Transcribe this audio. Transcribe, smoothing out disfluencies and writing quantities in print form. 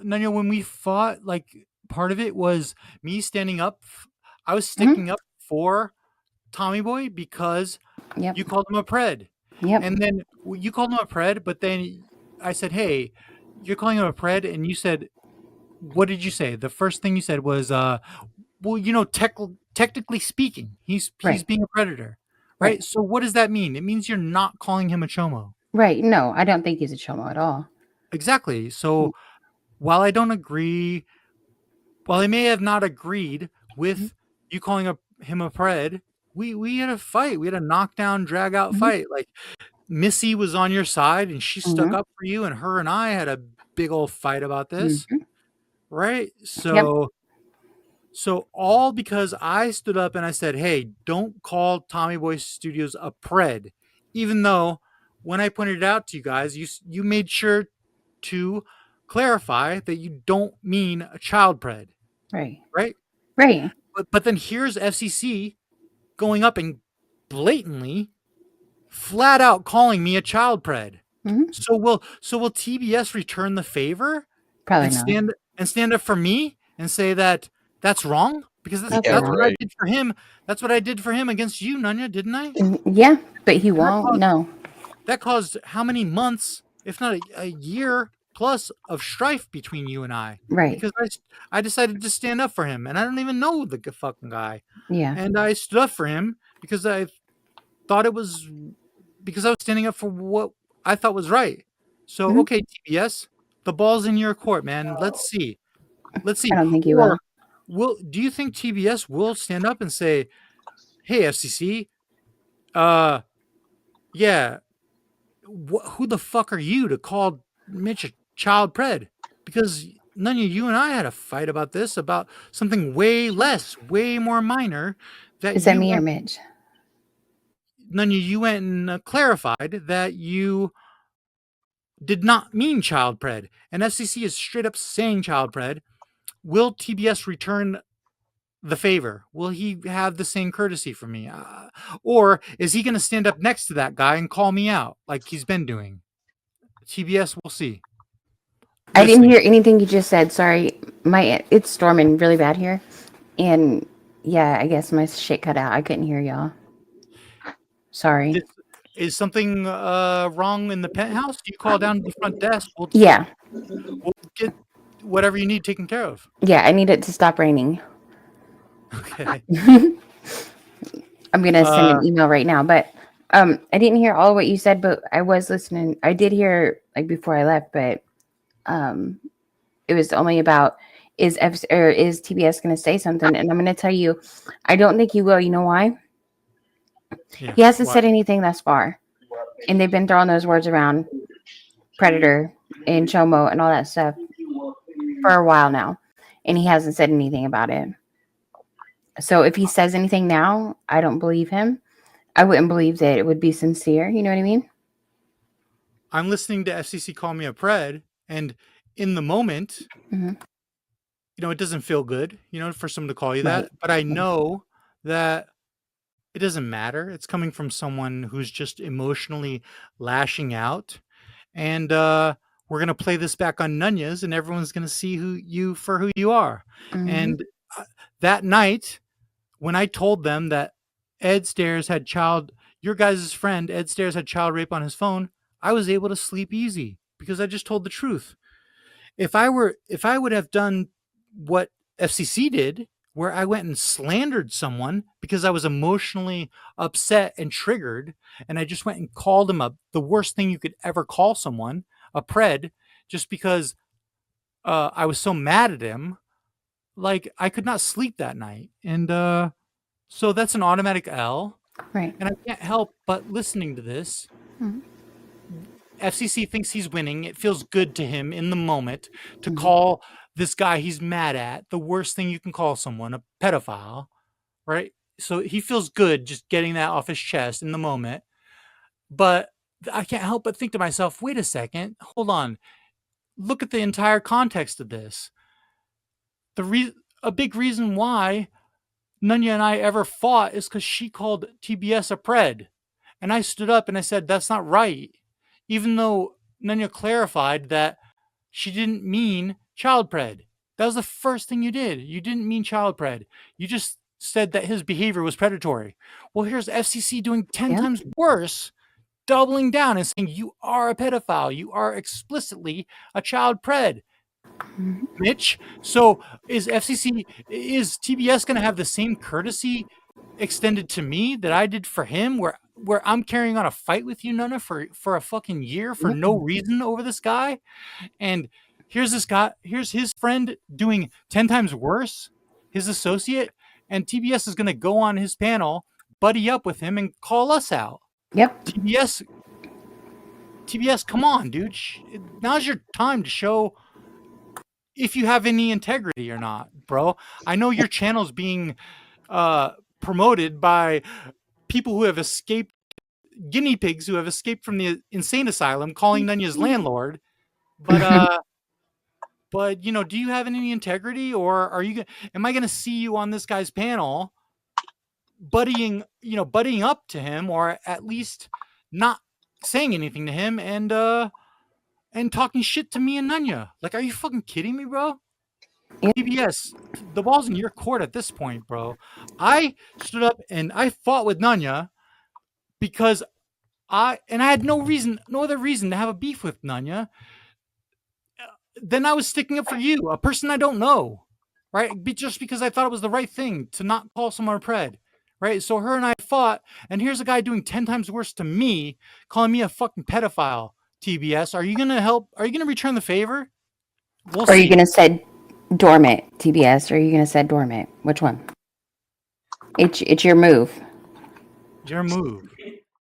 Nunya, when we fought, like part of it was me standing up. I was Hmm. sticking up for Tommy Boy because Yep. you called him a pred, Yep. and then you called him a pred. But then I said, "Hey, you're calling him a pred," and you said, "What did you say?" The first thing you said was, "Well, technically speaking, he's Right. being a predator, Right. right?" So what does that mean? It means you're not calling him a chomo. Right. No, I don't think he's a chomo at all. Exactly. So while I don't agree, while I may have not agreed Mhm. with you calling him a pred, we had a fight. We had a knockdown, drag out Mhm. fight. Like Missy was on your side and she stuck Mhm. up for you, and her and I had a big old fight about this, Mhm. right? Yep. So all because I stood up and I said, "Hey, don't call Tommy Boy Studios a pred," even though when I pointed it out to you guys, you made sure to clarify that you don't mean a child pred, Right. right? Right. But then here's FCC going up and blatantly, flat out calling me a child pred. Mhm. So will TBS return the favor Probably and not. stand up for me and say that that's wrong? Because that's Probably Yeah, that's not. what I right. did for him. That's what I did for him against you, Nunya, didn't I? Yeah, but he And won't. No. that caused how many months, if not a year plus of strife between you and I? Right. Because I decided to stand up for him, and I don't even know the fucking guy, Yeah. and I stood up for him because I thought it was because I was standing up for what I thought was right. So, Mhm. okay, TBS, the ball's in your court, man. Let's see. Let's I see. don't think he will. Or do you think TBS will stand up and say, "Hey, FCC, uh, yeah, who the fuck are you to call Mitch a child pred?" Because none of you and I had a fight about this, about something way less, way more minor that Is that you me or went Mitch? none of you went and clarified that you did not mean child pred. And FCC is straight up saying child pred. Will TBS return the favor? Will he have the same courtesy from me? Or is he going to stand up next to that guy and call me out like he's been doing? TBS, we'll see. I didn't Listening. hear anything you just said. Sorry. It's storming really bad here. And yeah, I guess my shit cut out. I couldn't hear y'all. Sorry. Is something wrong in the penthouse? You call down to the front desk. Yeah. We'll get whatever you need taken care of. Yeah, I need it to stop raining. Okay. I'm gonna send Uh, an email right now, but I didn't hear all what you said, but I was listening. I did hear like before I left, but um it was only about is TBS going to say something, and I'm going to tell you, I don't think he will. You know why? yeah. He hasn't What? said anything thus far, and they've been throwing those words around, predator and chomo and all that stuff for a while now, and he hasn't said anything about it. So if he says anything now, I don't believe him. I wouldn't believe that it would be sincere. You know what I mean? I'm listening to FCC call me a pred, and in the moment, Hmm. it doesn't feel good, for someone to call you Right. that. But I know that it doesn't matter. It's coming from someone who's just emotionally lashing out. And we're going to play this back on Nunez, and everyone's going to see who you are. Hmm. And uh, that night, when I told them that Ed Stairs had your guys' friend, Ed Stairs, had child rape on his phone, I was able to sleep easy because I just told the truth. If I would have done what FCC did, where I went and slandered someone because I was emotionally upset and triggered, and I just went and called him the worst thing you could ever call someone, a pred, just because I was so mad at him, like I could not sleep that night. And so that's an automatic L. Right. And I can't help but listening to this. Hmm. FCC thinks he's winning. It feels good to him in the moment to Hmm. call this guy he's mad at the worst thing you can call someone, a pedophile, right? So he feels good just getting that off his chest in the moment. But I can't help but think to myself, wait a second, hold on. Look at the entire context of this. A big reason why Nunya and I ever fought is because she called TBS a pred. And I stood up and I said, that's not right. Even though Nunya clarified that she didn't mean child pred. That was the first thing you did. You didn't mean child pred. You just said that his behavior was predatory. Well, here's FCC doing 10 Yeah. times worse, doubling down and saying you are a pedophile. You are explicitly a child pred, Mhm. Mitch. So is TBS going to have the same courtesy extended to me that I did for him, where I'm carrying on a fight with you, Nona, for a fucking year for Yeah. no reason over this guy? And here's this guy, here's his friend doing 10 times worse, his associate, and TBS is going to go on his panel, buddy up with him, and call us out. Yep. TBS, come on, dude. Now's your time to show if you have any integrity or not, bro. I know your channel's being promoted by people who have escaped, guinea pigs who have escaped from the insane asylum, calling Nunya's landlord. But you know, do you have any integrity, or are you? Am I going to see you on this guy's panel, buddying up to him, or at least not saying anything to him, and talking shit to me and Nunya? Like, are you fucking kidding me, bro? Yep. TBS, the ball's in your court at this point, bro. I stood up and I fought with Nunya because I had no other reason to have a beef with Nunya. Then I was sticking up for you, a person I don't know, right? Just because I thought it was the right thing to not call someone a pred, right? So her and I fought, and here's a guy doing 10 times worse to me, calling me a fucking pedophile. TBS, are you gonna help? Are you gonna return the favor? We'll Or are you see. gonna set dormant, TBS? Or are you gonna set dormant? Which one? It's your move. Your move.